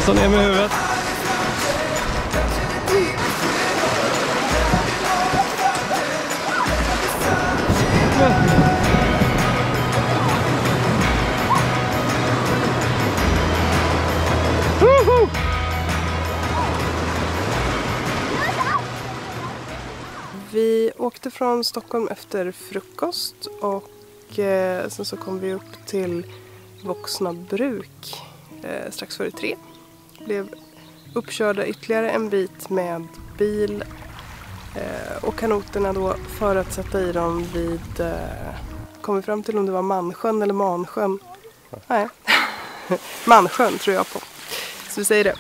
Och så ner med huvudet. Vi åkte från Stockholm efter frukost och sen så kom vi upp till Voxnabruk strax före 3. Blev uppkörda ytterligare en bit med bil och kanoterna då för att sätta i dem vid, kom vi fram till om det var Mansjön eller Mansjön. Nej, Mansjön tror jag på. Så vi säger det.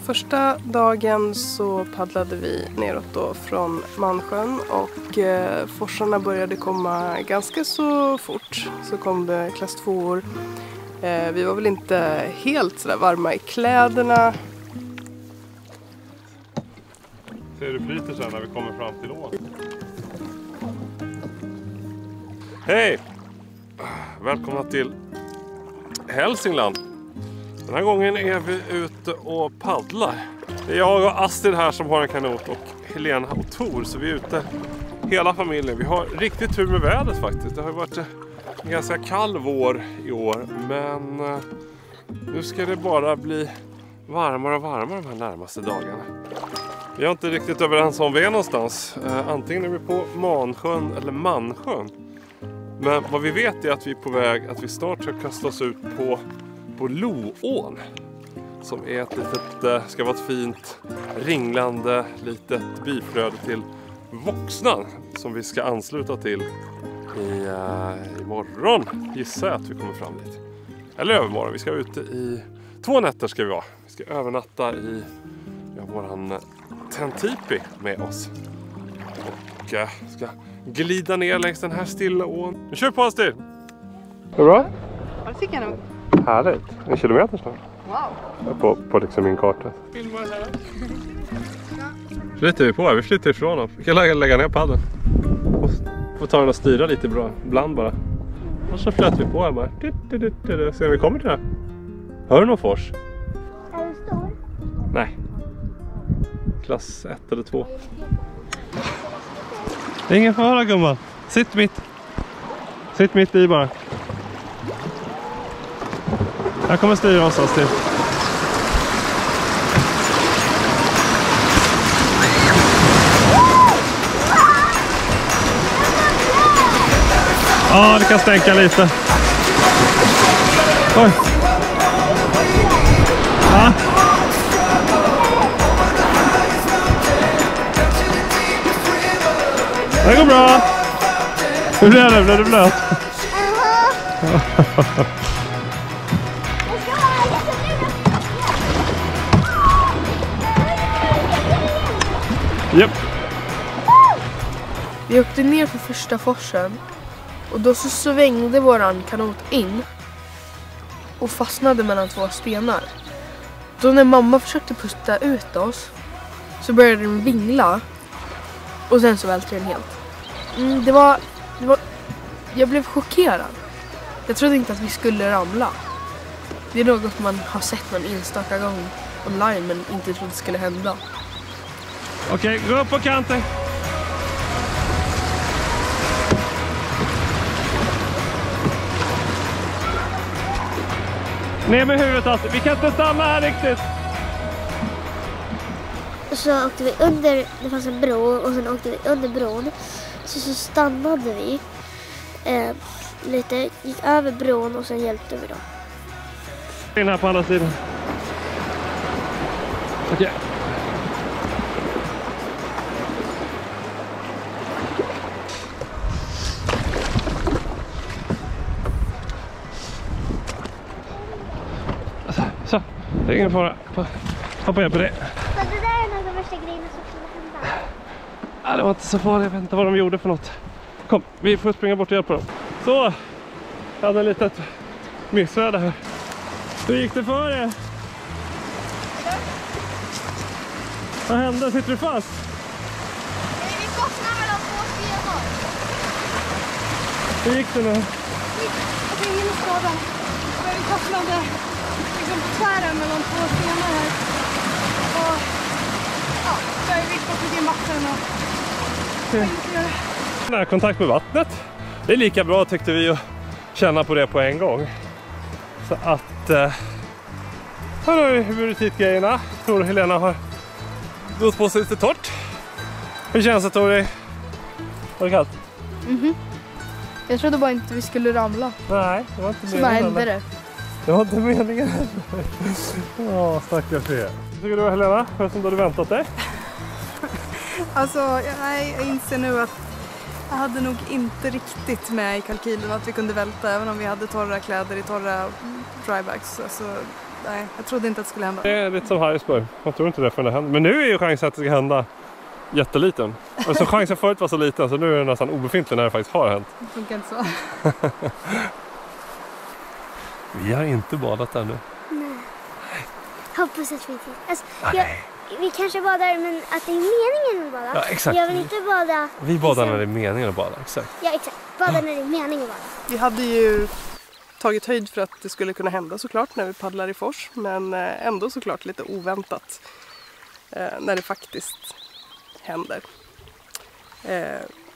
Första dagen så paddlade vi neråt då från Mansjön och forsarna började komma ganska så fort. Så kom det klass 2-or. Vi var väl inte helt sådär varma i kläderna. Ser du flyter sen när vi kommer fram till ån? Hej! Välkomna till Hälsingland. Den här gången är vi ute och paddlar. Det är jag och Astrid här som har en kanot och Helena och Tor, så vi är ute hela familjen. Vi har riktigt tur med vädret faktiskt. Det har varit en ganska kall vår i år, men nu ska det bara bli varmare och varmare de här närmaste dagarna. Vi är inte riktigt överens om vi är någonstans. Antingen är vi på Mansjön eller Mansjön. Men vad vi vet är att vi är på väg, att vi snart ska kasta oss ut på Loån, som är ett litet, ska vara ett fint ringlande litet biflöde till Voxnan som vi ska ansluta till imorgon, gissar jag att vi kommer fram dit. Eller övermorgon, vi ska ute i 2 nätter ska vi vara. Vi ska övernatta i våran tentipi med oss och ska glida ner längs den här stilla ån. Nu kör på Astrid! Är det bra? Ja, det tycker jag nog. Härligt. 1 kilometer snart. Wow. På liksom min karta. Flyter vi på här. Vi flyter ifrån dem. Vi kan lägga ner paddeln. Får ta den och styra lite bra. Ibland bara. Och så flyter vi på här bara. Se om vi kommer till det här. Hör du någon fors? Är den stor? Nej. Klass 1 eller 2. Det är ingen fara gumman. Sitt mitt i bara. Jag kommer styra oss till. Ja, det kan stänka lite. Oj. Ja. Det går bra. Hur blev det? Blev det blöt? Yep. Vi åkte ner för första forsen och då så svängde våran kanot in och fastnade mellan 2 stenar. Då när mamma försökte putta ut oss så började den vingla och sen så välte den helt. Jag blev chockerad. Jag trodde inte att vi skulle ramla. Det är något man har sett någon enstaka gång online men inte trodde skulle hända. Okej, gå upp på kanten. Ner med huvudet alltså. Vi kan inte stanna här riktigt. Så åkte vi under, det fanns en bro och sen åkte vi under bron. Så stannade vi lite, gick över bron och sen hjälpte vi dem. In här på andra sidan. Okej. Så, det är ingen fara. Hoppa jag på det. Så det där är en av de värsta grejerna som kunde hända. Ja, det var inte så farligt. Jag vet inte vad de gjorde för något. Kom, vi får springa bort och hjälpa dem. Så, jag hade en litet missväder här. Hur gick det för er? Vad hände? Sitter du fast? Vi fastnade mellan 2 stenar. Hur gick det nu? Jag fick ingen skada. Vi fastnade liksom på tvären mellan 2 stenar här. Och ja, så är vi fått in vatten och Närkontakt med vattnet. Det är lika bra tyckte vi att känna på det på en gång. Så att här har vi burit hit grejerna. Tror Helena har gått på sig lite torrt. Hur känns det, Tori? Var det kallt? Jag trodde bara inte vi skulle ramla. Nej, det var inte Så bara hände det. Det var inte meningen. Ja, stackars det. Tycker du, Helena? Hur som du hade väntat dig? Alltså, jag inser nu att jag hade nog inte riktigt med i kalkylen att vi kunde välta även om vi hade torra kläder i torra drybags. Alltså, nej, jag trodde inte att det skulle hända. Det är lite som Harrisburg. Jag tror inte det förrän det händer. Men nu är ju chansen att det ska hända jätteliten. Alltså chansen förut var så liten så nu är det nästan obefintlig när det faktiskt har hänt. Det funkar inte så. Vi har inte badat ännu. Nej. Hoppas att vi inte... Alltså, vi kanske badar men att det är meningen att bada. Ja, exakt. Jag vill inte bada... Vi badar när det är meningen att bada, exakt. Ja, exakt. Bada när det är meningen att bada. Vi hade ju tagit höjd för att det skulle kunna hända såklart när vi paddlar i fors. Men ändå såklart lite oväntat när det faktiskt händer.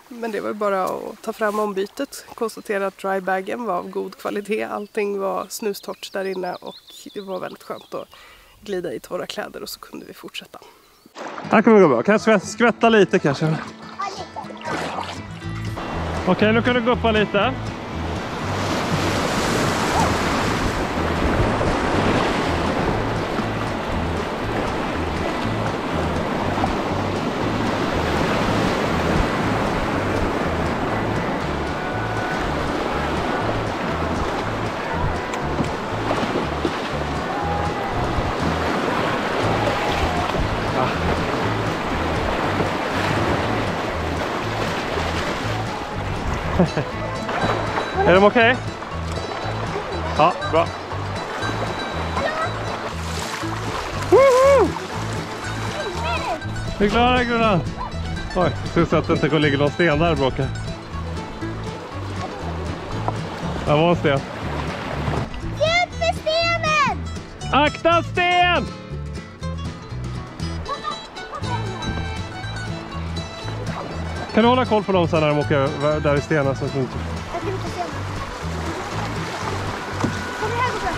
Men det var ju bara att ta fram ombytet. Konstatera att drybagen var av god kvalitet. Allting var snustort där inne och det var väldigt skönt att glida i torra kläder och så kunde vi fortsätta. Här kommer det gå bra. Kan jag skvätta lite kanske? Okej, nu kan du guppa lite. Är de okej? Ja, bra. Woho! Vi klarar det, Gunnar. Oj, syns att det inte går ligga någon sten där bråkar. Det var en sten. Ut med stenen! Akta sten! Kan du hålla koll på dem sen när de åker där i stenen? Så att inte... Jag ska inte se dem. Kommer det här gå bra?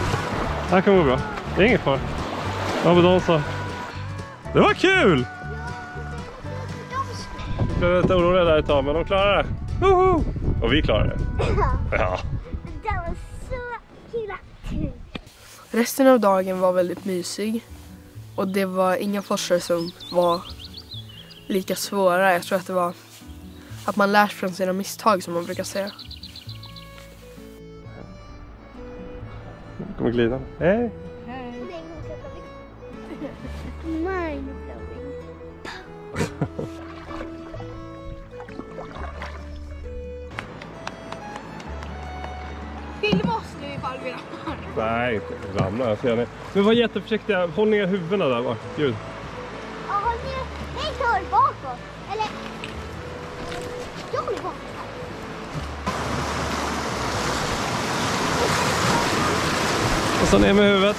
Det här kan gå bra. Det är inget kvar. Ja, men de så. Det var kul! Jag blev lite orolig där ett tag, men de klarar det. Woho! Och vi klarar det. Ja. Det var så himla kul. Resten av dagen var väldigt mysig. Och det var inga forsar som var lika svåra. Jag tror att det var att man lär sig från sina misstag som man brukar säga. Kommer glida. Hej! Filma oss nu ifall vi ramlar. Nej, inte ramla. Jag ser det. Men var jätteförsiktiga. Håll ner huvudena där, va? Gud. Ja, håll ner. Nej, ta er bakåt. Eller... Jag håller bakåt här. Och så ner med huvudet.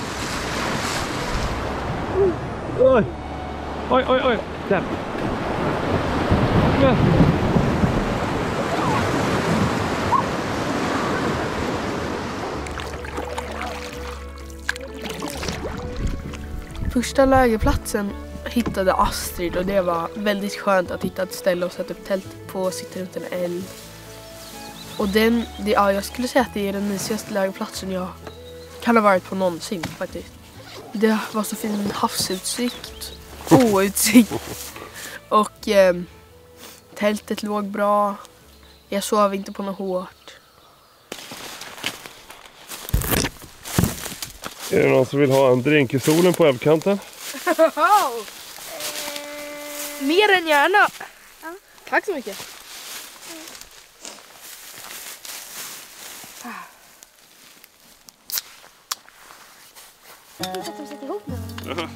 Oj! Oj, oj, oj! Där! Men. Första lägerplatsen hittade Astrid och det var väldigt skönt att hitta ett ställe och sätta upp tält på, sitta runt en eld. Och jag skulle säga att det är den mysigaste lägerplatsen jag kan ha varit på någonsin faktiskt. Det var så fin havsutsikt, outsikt och tältet låg bra. Jag sov inte på något hårt. Är det någon som vill ha en drink i solen på överkanten? Mer än gärna. Ja. Tack så mycket. Jag tror att de sätter ihop med varandra.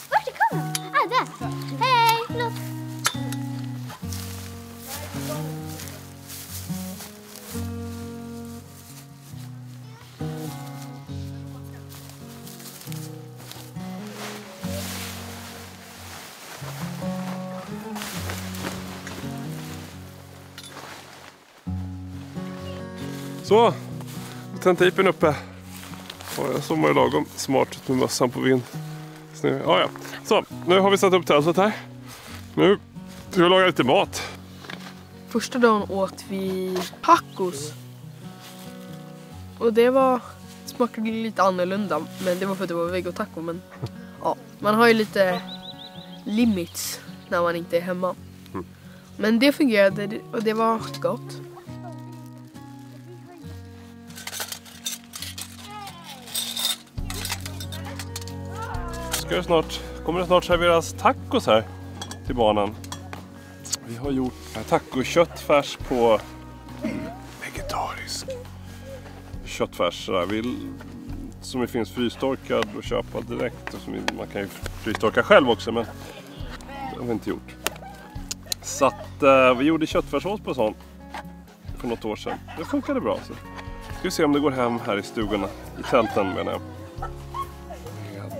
Vart är kameran? Ah, där. Hej, förlåt. Så, tentejpen uppe. Och jag sommar lagom smart ut med mössan på vind. Ja. Så, nu har vi satt upp tältet här. Nu ska vi laga lite mat. Första dagen åt vi tacos. Och det smakade lite annorlunda. Men det var för att det var vegotaco. Men ja, man har ju lite limits när man inte är hemma. Men det fungerade och det var gott. Kommer det snart serveras tacos här till barnen. Vi har gjort tacoköttfärs på vegetarisk köttfärs som det finns frystorkad och köpa direkt. Och som man kan ju frystorka själv också, men det har vi inte gjort. Så att vi gjorde köttfärssås på sån för något år sedan. Det funkade bra. Så ska vi se om det går hem här i stugorna, i tälten menar jag.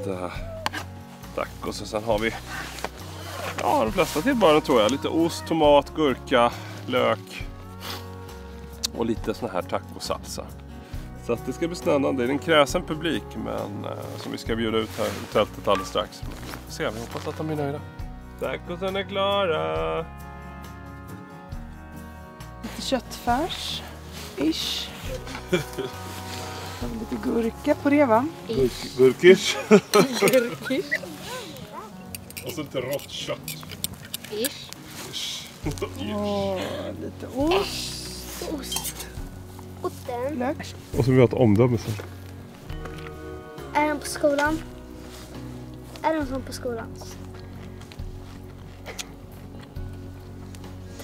Med tacos, och sen har vi de flesta tillbehören tror jag. Lite ost, tomat, gurka, lök och lite sån här tacosalsa. Så att det ska bli spännande. Det är en kräsen publik, men som vi ska bjuda ut här i tältet alldeles strax. Vi hoppas att de blir nöjda. Tacosen är klara! Lite köttfärs. Ish. Lite gurka på det, va? Gurkish. Gurkish. Och så lite rått kött. Ish. Lite ost. Osten. Lök. Och så vi har ett omdöme sen. Är den på skolan? Är den som på skolan?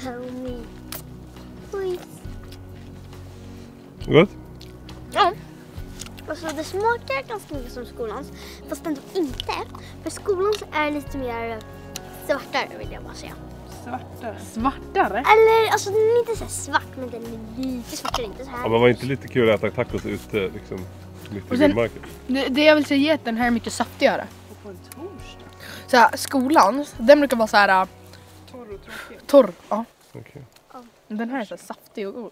Tell me. Please. Gott? Ja. Alltså det smakar ganska mycket som skolans. Fast ändå inte. För skolans är lite mer svartare vill jag bara säga. Svartare? Eller alltså den är inte så svart, men den är lite svartare, inte så här. Ja, men var inte lite kul att äta tacos ute liksom mitt i Och sen- vildmarken? Det jag vill säga är att den här är mycket saftigare. Och på en torsdag. Så här, skolan, den brukar vara så här Torr och tråkig. torr. Ja. Okej. Den här är så här saftig och god.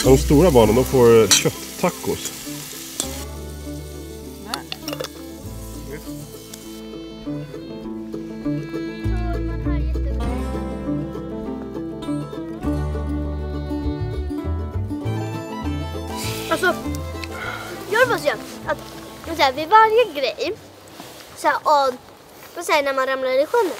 De stora barnen, de får kötttacos. Alltså, jag vill säga att så här, vid varje grej så här, och så här, när man ramlar i sjön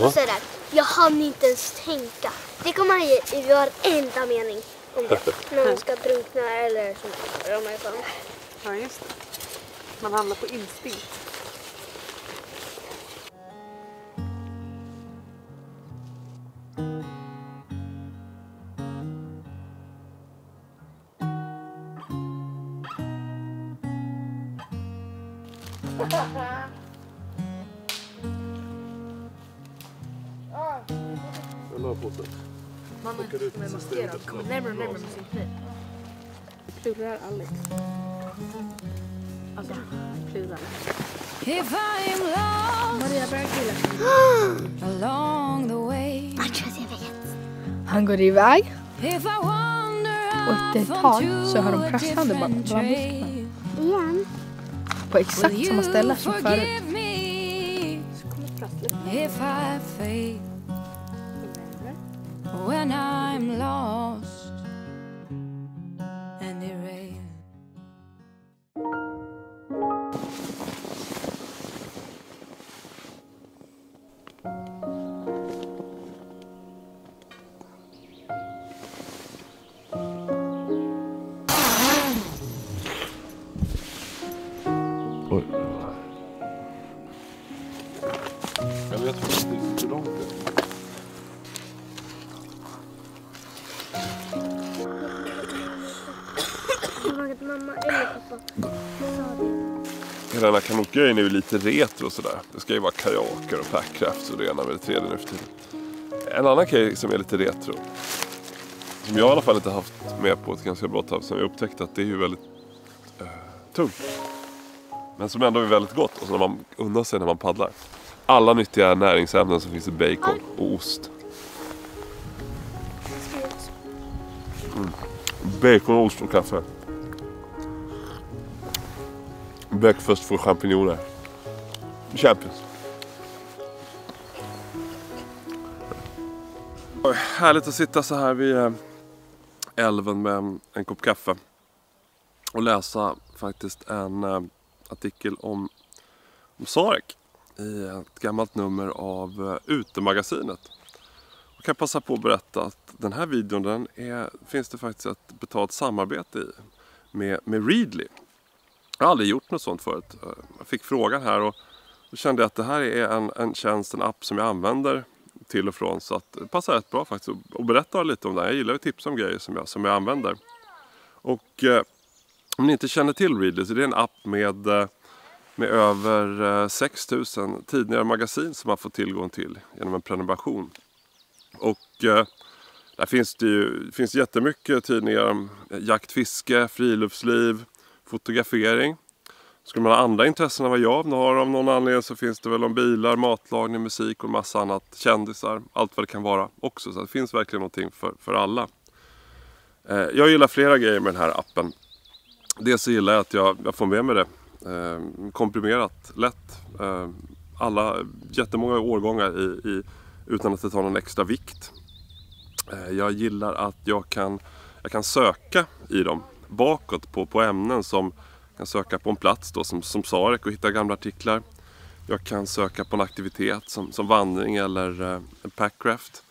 och så där, jag hann inte ens tänka. Det kommer i varenda mening om det. När man ska drunkna eller så ramlar i sjön. Ja, just det. Man handlar på instinkt. Mamma är maskerad. Kom närmare och närmare med sin kniv. Klurar Alex. Alltså, klurar. If I am lost Maria börjar grilla. along the way, Jag tror att jag vet. Han går iväg. if I wander Och efter ett off tag onto så har de a pressande different bambussarna. trail, Igen. På exakt will samma ställe you som förut. forgive me if I fade when I'm lost and erased? Oj. Eller jag tror att det är för långt. Mamma eller pappa sa det. Hela den här kanotgrejen är ju lite retro och sådär. Det ska ju vara kajaker och packcraft och det ena med det tredje nu för tiden. En annan grej som är lite retro, som jag i alla fall inte haft med på ett ganska bra tag, som jag upptäckte att det är ju väldigt tungt. Men som ändå är väldigt gott och som man undrar sig när man paddlar. Alla nyttiga näringsämnen som finns i bacon och ost. Bacon, ost och kaffe. Breakfast för champinjoner. Champions. Härligt att sitta så här vid älven med en kopp kaffe. Och läsa faktiskt en artikel om Sarek i ett gammalt nummer av Utemagasinet. Jag kan passa på att berätta att den här videon finns det faktiskt ett betalt samarbete i med Readly. Jag har aldrig gjort något sånt förut. Jag fick frågan här och då kände jag att det här är en tjänst, en app som jag använder till och från. Så att det passar rätt bra faktiskt att berätta lite om det här. Jag gillar att tipsa om grejer som jag använder. Och om ni inte känner till Readly så är det en app med över 6000 tidningar och magasin som man får tillgång till genom en prenumeration. Och där finns jättemycket tidningar om jakt, fiske, friluftsliv, fotografering. Skulle man ha andra intressen än vad jag har av någon anledning så finns det väl om bilar, matlagning, musik och en massa annat, kändisar, allt vad det kan vara också. Så det finns verkligen någonting för alla. Jag gillar flera grejer med den här appen. Dels så gillar jag att jag får med mig det komprimerat, lätt. Jättemånga årgångar utan att det tar någon extra vikt. Jag gillar att jag kan söka i dem bakåt på ämnen som kan söka på en plats då, som Sarek och hitta gamla artiklar. Jag kan söka på en aktivitet som vandring eller en packcraft.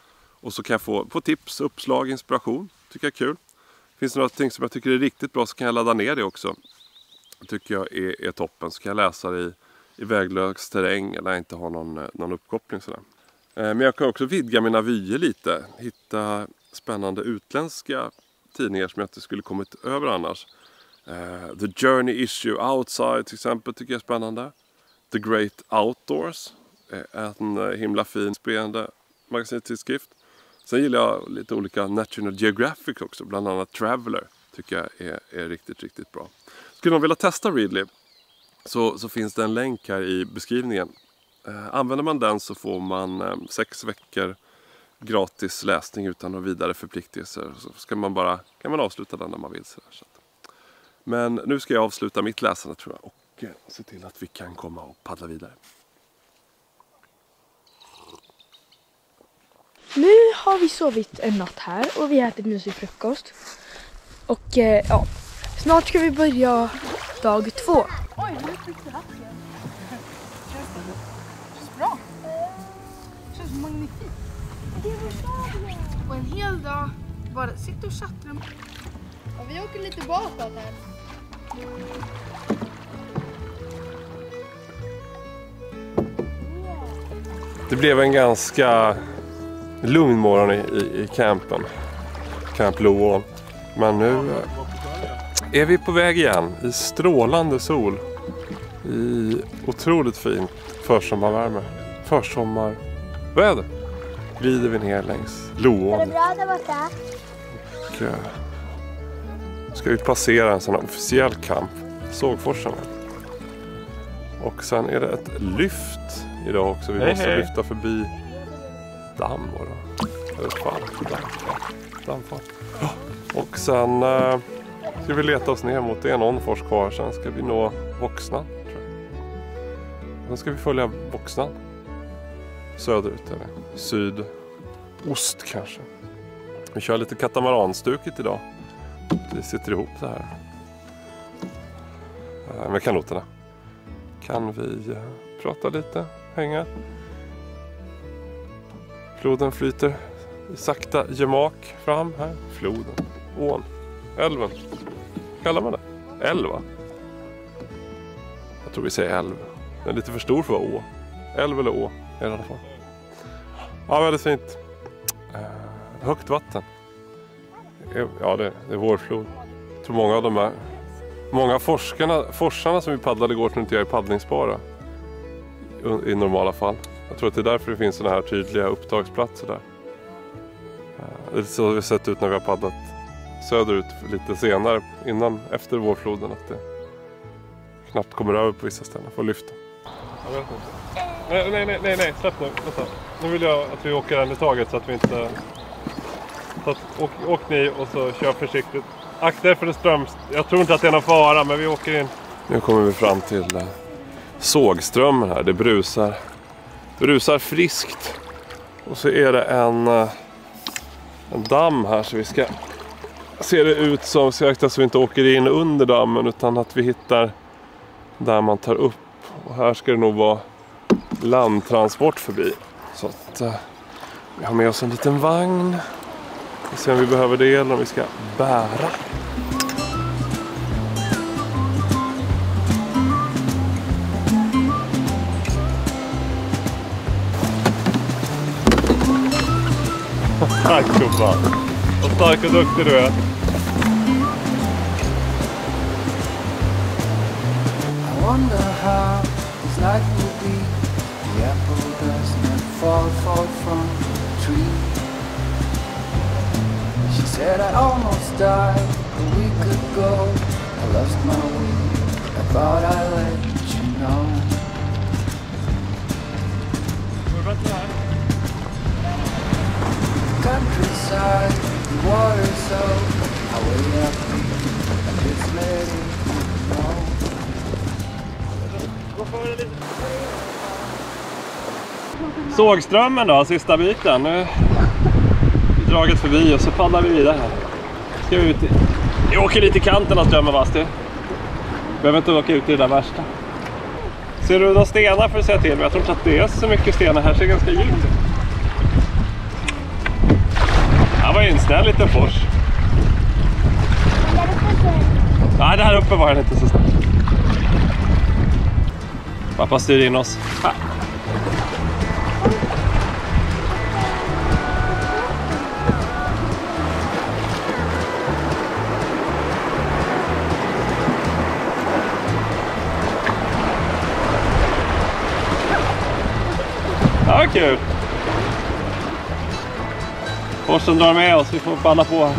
Och så kan jag få tips, uppslag, inspiration. Tycker jag är kul. Finns det något som jag tycker är riktigt bra så kan jag ladda ner det också. Tycker jag är toppen. Så kan jag läsa det i väglös terräng eller inte ha någon uppkoppling sådär. Men jag kan också vidga mina vyer lite. Hitta spännande utländska tidningar som jag inte skulle kommit över annars. The Journey Issue Outside till exempel tycker jag är spännande. The Great Outdoors är en himla fin spännande magasintidskrift. Sen gillar jag lite olika National Geographic också, bland annat Traveler tycker jag är riktigt, riktigt bra. Skulle någon vilja testa Readly så finns det en länk här i beskrivningen. Använder man den så får man 6 veckor gratis läsning utan några vidare förpliktelser. Så kan man avsluta den när man vill. Men nu ska jag avsluta mitt läsande tror jag och se till att vi kan komma och paddla vidare. Nu har vi sovit en natt här och vi har ätit mysig frukost. Och snart ska vi börja dag 2. Oj, nu fick du hatt igen. Känns bra. Känns magnifikt. Och en hel dag bara sitter och chattrar. Ja, vi åker lite bakåt här. Det blev en ganska lugn morgon i campen. Camp Loon. Men nu är vi på väg igen i strålande sol. I otroligt fin försommarvärme. Försommarväder. Glider vi ner längs Loon. Är det bra där borta? Och ska vi passera en sån här officiell camp. Sågforsen. Och sen är det ett lyft idag också. Vi måste lyfta förbi damm och dammfall. Och sen ska vi leta oss ner mot någon fors kvar. Sen ska vi nå Voxnan, tror jag. Sen ska vi följa Voxnan söderut eller sydost kanske. Vi kör lite katamaranstuket idag. Vi sitter ihop det här med kanoterna. Kan vi prata lite, hänga. Floden flyter i sakta gemak fram här. Floden, ån, älven. Kallar man det? Älv, va? Jag tror vi säger älv. Den är lite för stor för att vara å. Älv eller å i alla fall. Ja, väldigt fint. Högt vatten. Ja, det är vårflod. Jag tror många av de här forsarna som vi paddlade igår tror inte jag är paddlingsbara i normala fall. Jag tror att det är därför det finns sådana här tydliga upptagsplatser där. Det är så vi har sett ut när vi har paddlat söderut lite senare, efter vårfloden, att det knappt kommer över på vissa ställen. Får lyfta. Jag vet inte. Nej, släpp nu. Vänta. Nu vill jag att vi åker en i taget så att vi inte... Så att, åk ni och så kör försiktigt. Akta er för det ströms. Jag tror inte att det är någon fara, men vi åker in. Nu kommer vi fram till Sågströmmen här. Det brusar friskt. Och så är det en damm här, så vi ska se det ut som så vi inte åker in under dammen, utan att vi hittar där man tar upp. Och här ska det nog vara landtransport förbi. Så att vi har med oss en liten vagn. Vi ser om vi behöver det eller om vi ska bära. Tack gubbar. Vad stark och duktig du är. I wonder how this life will be. The apple doesn't fall from the tree. She said I almost died a week ago. I lost my way. I thought I'd let you know. Countryside, the water's so way up here. I just let it know. Sågströmmen då, sista biten. Nu är draget förbi och så paddlar vi vidare här. Ska vi ut i... Jag åker lite i kanten av strömmen, Basti. Behöver inte åka ut i det där värsta. Ser du några stenar för att säga till? Men jag tror inte att det är så mycket stenar här, ser ganska djupt ut. Det var ju en snäll liten fors. Nej, det här uppe var den inte så snäll. Pappa styr in oss. Här. Ja, kul. Forsen drar med oss, vi får balla på här.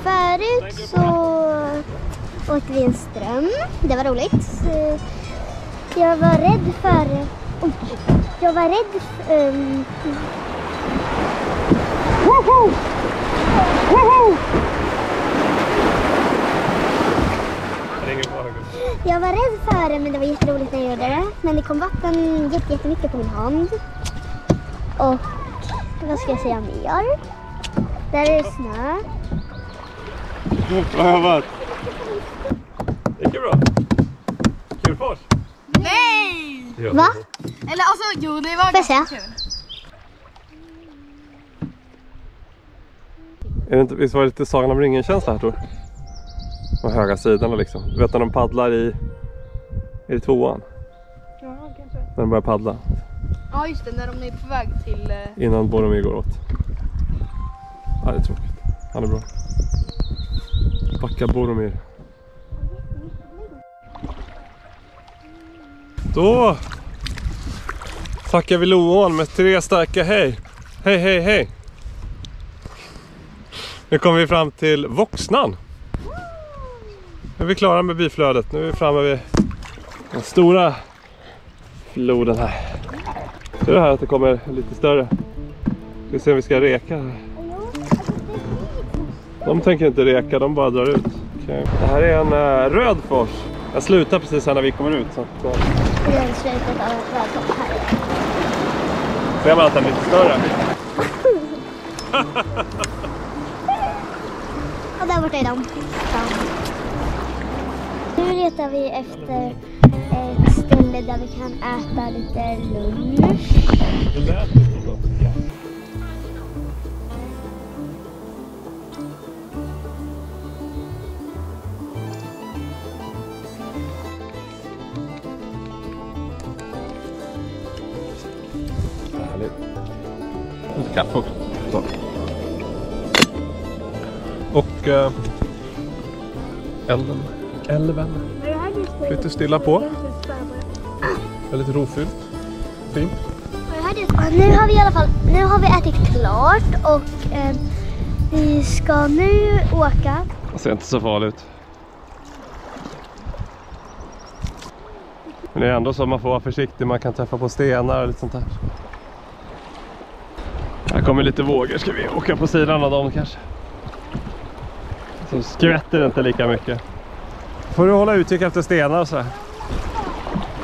Förut så åkte vi en ström. Det var roligt. Jag var rädd för... Jag var rädd för... Woho! Woho! Jag var rädd för det, men det var jätteroligt när jag gjorde det. Men det kom vatten jättemycket på min hand. Och vad ska jag säga mer? Där är det snö. Vad har varit? Gick det bra? Kul fors? Nej! Ja. Va? Eller alltså, jo, det var ganska kul. Är det inte, visst var det lite Sagan om ringen-känsla här, tror jag? På höga sidorna liksom. Du vet när de paddlar i... Är det tvåan? Ja, kanske. När de börjar paddla. Ja, just det. När de är på väg till... Innan Boromir går åt. Ja, det är tråkigt. Han är bra. Backa Boromir. Då tackar vi Loån med 3 starka hej. Hej, hej, hej. Nu kommer vi fram till Voxnan. Nu är vi klara med biflödet. Nu är vi framme vid den stora floden här. Ser du här att det kommer lite större? Ska se om vi ska reka här. De tänker inte reka, de bara drar ut. Okay. Det här är en röd fors. Jag slutar precis här när vi kommer ut. Så att, Det är slutet av röd här. ser man att den är lite större? Och där borta är de. Nu letar vi efter ett ställe där vi kan äta lite lunch. Härligt. Lite kaffe också. Så. Och elden lite stilla på. Väldigt rofyllt. Fint. Nu har vi i alla fall, nu har vi ätit klart och vi ska nu åka. Det ser inte så farligt ut. Men det är ändå så att man får vara försiktig. Man kan träffa på stenar och lite sånt där. Här kommer lite vågor. Ska vi åka på sidan av dem kanske? Så skvätter det inte lika mycket. Får du hålla utkik efter stenar och så här.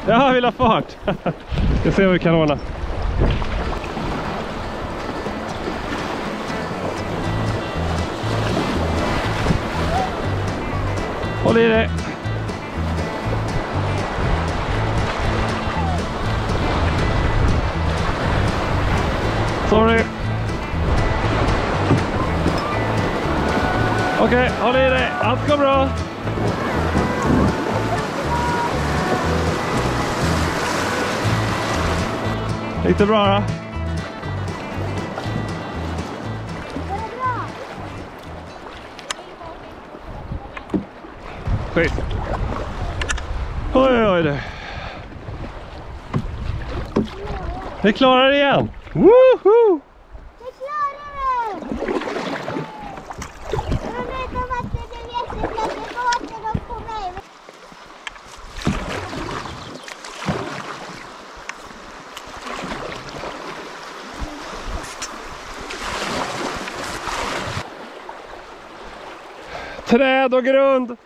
Ja, vill ha fart. Ska se vad vi kan ordna. Håll i dig. Sorry. Okej, håll i dig. Allt går bra. Gick det bra då? Skit. Oj, oj, oj. Vi klarar det igen. Woohoo! Vi klarar det! Jag vet om att det är jättelätt båten upp på mig. Träd och grund.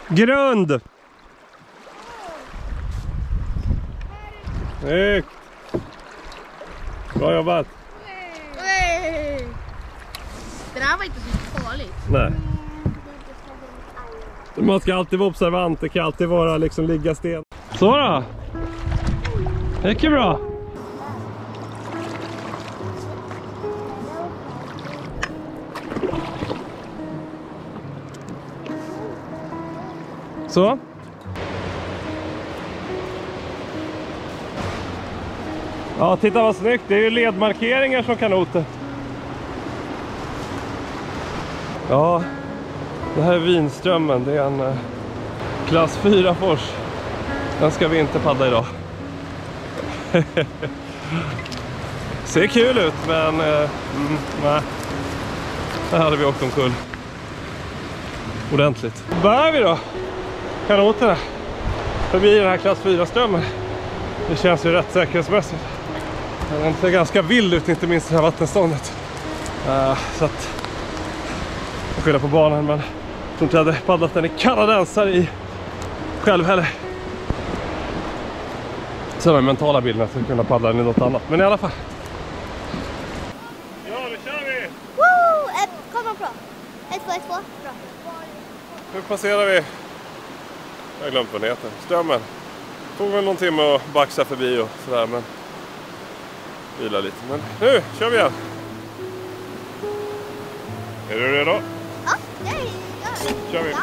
Grund. Snyggt. Bra jobbat. Det där var inte så farligt. Nej. Man ska alltid vara observant. Det kan alltid vara liksom ligga sten. Så då. Det gick ju bra. Så. Ja, titta vad snyggt. Det är ju ledmarkeringar som kanoter. Ja, det här är Vinströmmen. Det är en klass 4-fors. Den ska vi inte paddla idag. Ser kul ut, men nej. Där hade vi åkt omkull. Ordentligt. Bär vi då? Kanoterna. Förbi den här klass 4-strömmen. Det känns ju rätt säkerhetsmässigt. Den ser ganska vild ut, inte minst det här vattenståndet. Så att jag skyller på banan, men jag tror inte jag hade paddlat den i kanadensare i själv heller. Så den mentala bilden att jag kunde paddla den i något annat. Men i alla fall. Ja, nu kör vi! Woo! Kom on, bra. 1, 2, 1, 2. Bra. Nu passerar vi. Jag har glömt vad den heter. Strömmen. Tog väl någon timme att baxa förbi och sådär, men vila lite. Men nu kör vi igen. Är du redo? Ja, det är jag. Kör vi. Ja.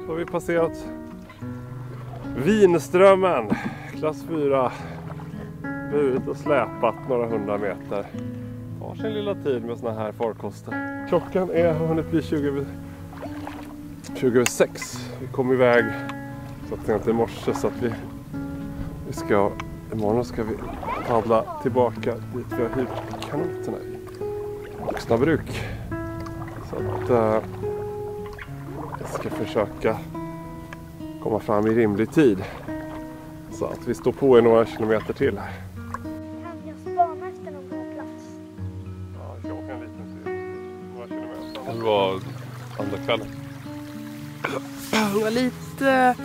Så har vi passerat Vinströmmen, klass 4. Burit och släpat några 100 meter. Tar sin lilla tid med såna här farkoster. Klockan har hunnit bli 26. Vi kom iväg så att det inte i morse, så att vi ska, imorgon ska vi paddla tillbaka dit vi har hyrt kanoterna i Voxnabruk. Så att jag ska försöka komma fram i rimlig tid så att vi står på i några kilometer till här. Jag spanar efter någon bra plats. Ja, vi ska åka en liten tur. Några kilometer. Det var andra kvällen. Det var lite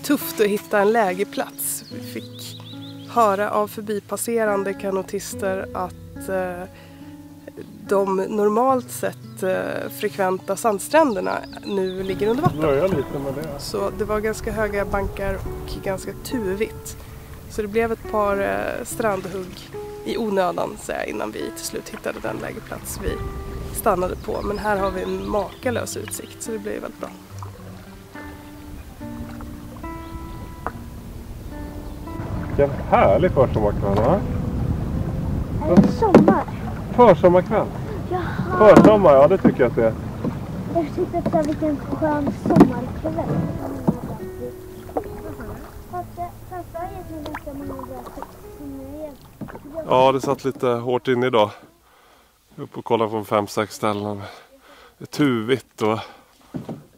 tufft att hitta en lägerplats. Vi fick höra av förbipasserande kanotister att de normalt sett frekventa sandstränderna nu ligger under vatten. Börja lite med det. Så det var ganska höga bankar och ganska tuvigt. Så det blev ett par strandhugg i onödan innan vi till slut hittade den lägerplats vi stannade på. Men här har vi en makalös utsikt så det blir väldigt bra. Vilken härlig försommarkväll, va? Sommar. Försommarkväll? Jaha. Försommar, ja det tycker jag att det är. Jag tyckte att vilken skön sommarkväll. Ja, det satt lite hårt in idag. Upp och kolla på 5-6 ställen. Det är tuvigt och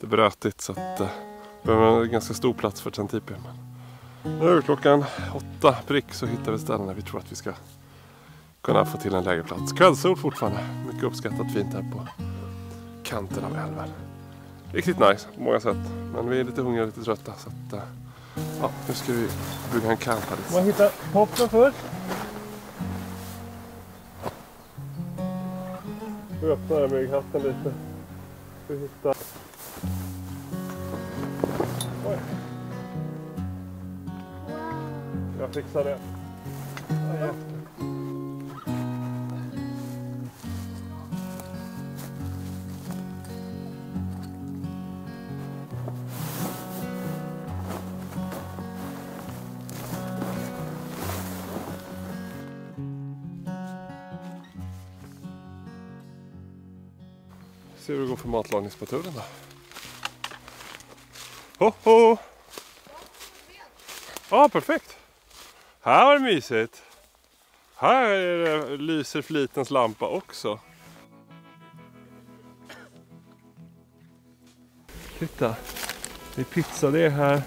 det är brötigt så att det behöver en ganska stor plats för Tentipi. Nu är det klockan 8 prick så hittar vi ställen där vi tror att vi ska kunna få till en lägerplats. Kvällssol fortfarande. Mycket uppskattat fint här på kanten av älven. Riktigt nice på många sätt. Men vi är lite hungriga och lite trötta så att ja, nu ska vi bygga en camp här lite. Man hittar toppen först. Vi öppnar mygghatten lite. Vi hittar... Oj. Jag fixar det. Ja. Se hur det går för matlagningspatrullen då. Ho ho! Ja, perfekt. Här var det mysigt. Här är det, lyser flitens lampa också. Titta. Det är pizza, det är här.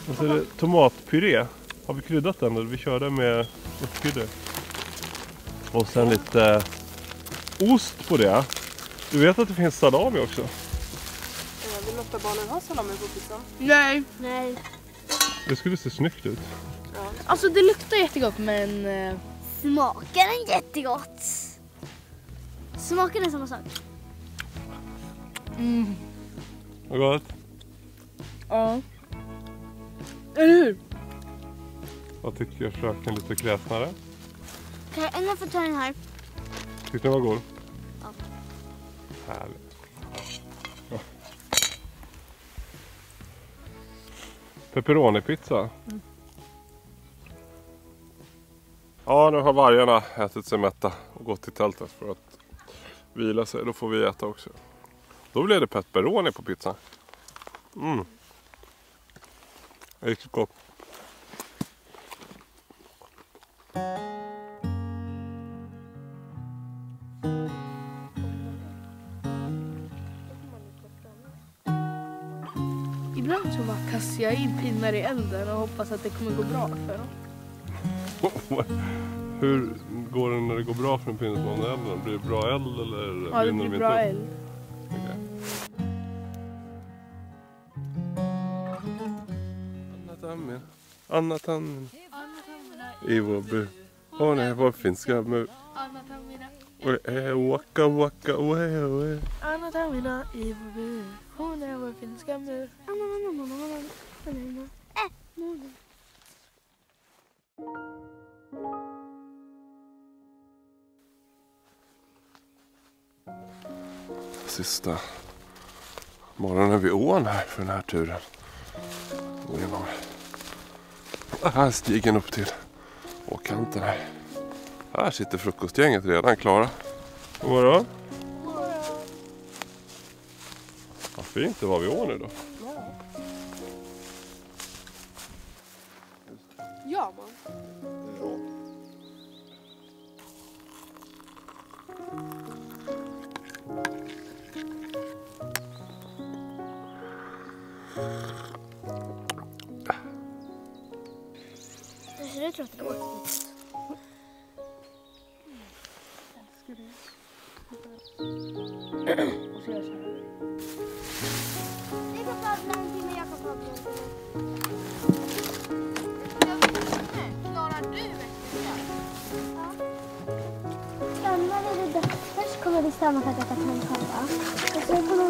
Och så är det tomatpuré. Har vi kryddat den? Eller vi körde med uppkrydder. Och sen lite ost på det. Du vet att det finns salami också? Vill låta barnen ha salami på pizzan? Nej. Nej. Det skulle se snyggt ut. Alltså det luktar jättegott men... Smakar den jättegott? Smakar den samma sak? Vad gott? Ja. Eller hur? Vad tycker fröken lite kräsnare? Okej, jag får ta den här. Tyckte den var god? Ja. Härligt. Ja. Pepperoni-pizza. Ja, nu har vargarna ätit sig mätta och gått till tältet för att vila sig. Då får vi äta också. Då blev det pepperoni på pizzan. Riktigt gott. Ibland så bara kastar jag in pinnar i elden och hoppas att det kommer gå bra för dem. Hur går det när det går bra för en pinne som har elden? Blir det bra eld eller Ja, det brinner de blir inte bra upp? eld. Okej. Anna Tammin. I vår bur. Hon är vår finska mur. Waka waka oe oe. Anna Tamina i vår bur. Hon är vår finska mur. Sista morgonen vid ån här för den här turen. Och genom här stigen upp till åkanten här. Här sitter frukostgänget redan klara. God morgon. Vad fint det var vid ån nu då. Ja, man. Jag tror att det var lite. Och så gör jag så här. bestämma för att äta pannkaka. Och sen kommer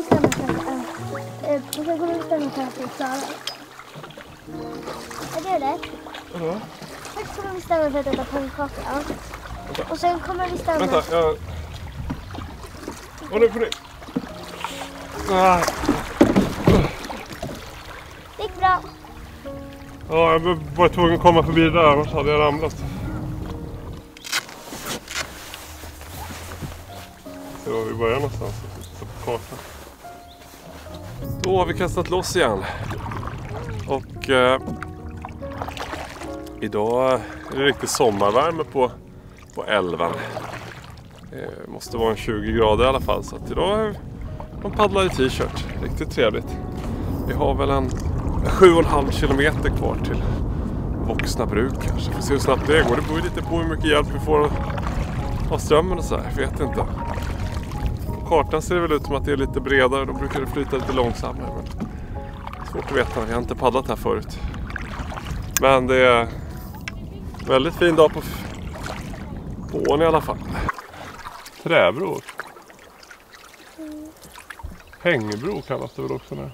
de bestämma för att Klara. Är det rätt? Ja. Först kommer vi bestämma för att äta pannkaka. Och sen kommer vi bestämma... Vänta, jag... Vad är det för det? Det gick bra. Ja, jag var tvungen att komma förbi det där, annars hade jag ramlat. Se var vi börjar någonstans. Så på kartan. Då har vi kastat loss igen. Och idag är det riktigt sommarvärme på älven. Det måste vara en 20 grader i alla fall. Så att idag man paddlar i t-shirt. Riktigt trevligt. Vi har väl en 7,5 kilometer kvar till Voxna bruk kanske. Vi får se hur snabbt det går. Det beror lite på hur mycket hjälp vi får av strömmen och så här. Jag vet inte. På kartan ser det väl ut som att det är lite bredare. Då brukar det flyta lite långsammare. Men svårt att veta. Vi har inte paddlat här förut. Men det är väldigt fin dag på ån i alla fall. Träbro. Hängbro kallas det väl också nu.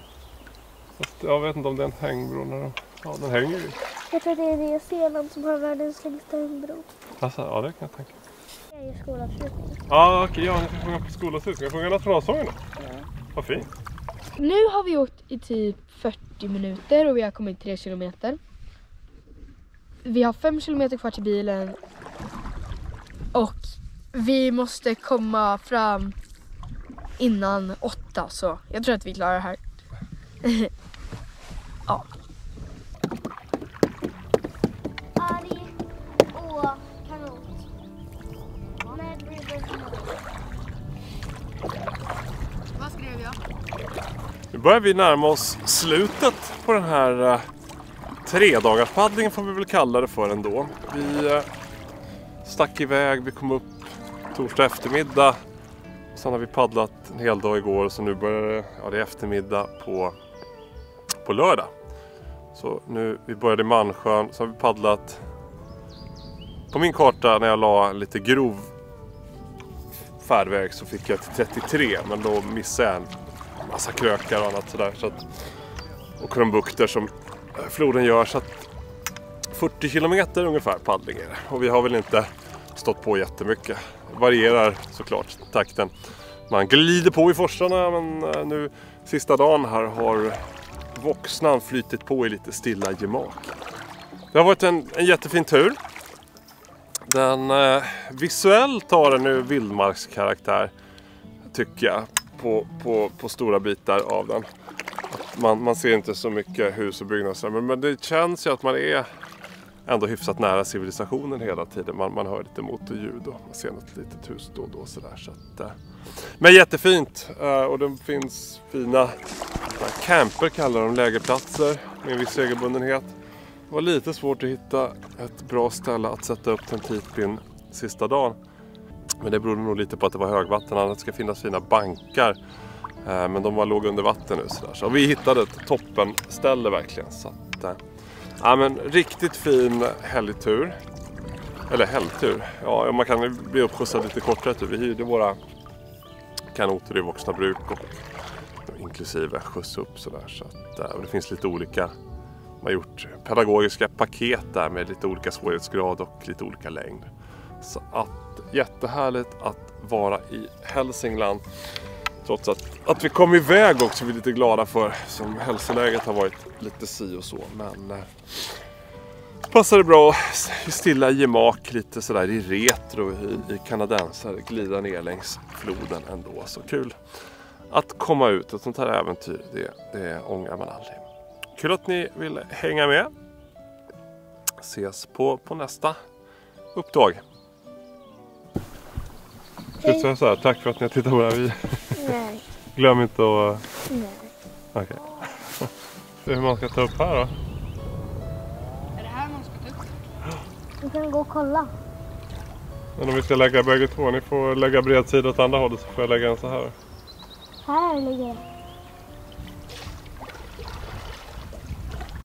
Fast jag vet inte om det är en hängbro när den hänger ju. Jag tror det är Nya Zeeland som har världens längsta hängbro. Alltså, ja, det kan jag tänka. Det är ju skolavslutning. Ja, okej, jag ska sjunga på skolavslutning. Jag sjunger nationalsången nu. Ja. Vad fint. Nu har vi åkt i typ 40 minuter och vi har kommit 3 kilometer. Vi har 5 kilometer kvar till bilen. Och vi måste komma fram innan 8, så jag tror att vi klarar det här. Ja. Arg och kanot. Med River kanot. Vad skrev jag? Nu börjar vi närma oss slutet på den här 3-dagarspaddlingen får vi väl kalla det för ändå. Vi stack iväg, vi kom upp torsdag eftermiddag. Sen har vi paddlat en hel dag igår och så nu börjar det är eftermiddag på lördag. Så nu, vi började i Mansjön, så har vi paddlat på min karta när jag la lite grov färdväg så fick jag till 33, men då missade jag en massa krökar och annat sådär. Så att, och krumbukter som floden gör, så att 40 kilometer ungefär paddling är det. Och vi har väl inte stått på jättemycket. Varierar såklart takten. Man glider på i forsarna, men nu sista dagen här har Voxnan flytit på i lite stilla gemak. Det har varit en jättefin tur. Den visuellt har den nu vildmarkskaraktär tycker jag på stora bitar av den. Man ser inte så mycket hus och byggnader, men det känns ju att man är ändå hyfsat nära civilisationen hela tiden. Man hör lite motorljud och man ser något litet hus då och då sådär. Så att, men jättefint, och det finns fina camper kallar de, lägerplatser med en viss regelbundenhet. Det var lite svårt att hitta ett bra ställe att sätta upp tentitpin sista dagen. Men det berodde nog lite på att det var högvatten. Annars ska finnas fina bankar. Men de var låg under vatten nu. Så vi hittade ett toppenställe verkligen. Så att, ja, men riktigt fin helgtur. Eller helgtur. Ja, man kan bli uppskjutsad lite kortare tur. Vi hyrde våra kanoter i Voxna bruk. Och inklusive skjuts upp sådär. Så att, och det finns lite olika. Man har gjort pedagogiska paket där med lite olika svårighetsgrad och lite olika längd. Så att jättehärligt att vara i Hälsingland. Trots att vi kom iväg också, vi är lite glada för. Som hälsoläget har varit lite si och så. Men passar det bra i stilla gemak, lite sådär i retro i kanadensare. Glida ner längs floden ändå. Så kul att komma ut. Ett sånt här äventyr, det ångrar man aldrig. Kul att ni vill hänga med. Ses på nästa uppdrag. Ska jag säga så här, tack för att ni har tittat på det här. Nej. Glöm inte att... Nej. Okej. Se hur man ska ta upp här då. Är det här man ska ta upp? Vi kan gå och kolla. Men om vi ska lägga bägge två, ni får lägga bredsida åt andra hållet så får jag lägga en så här. Här ligger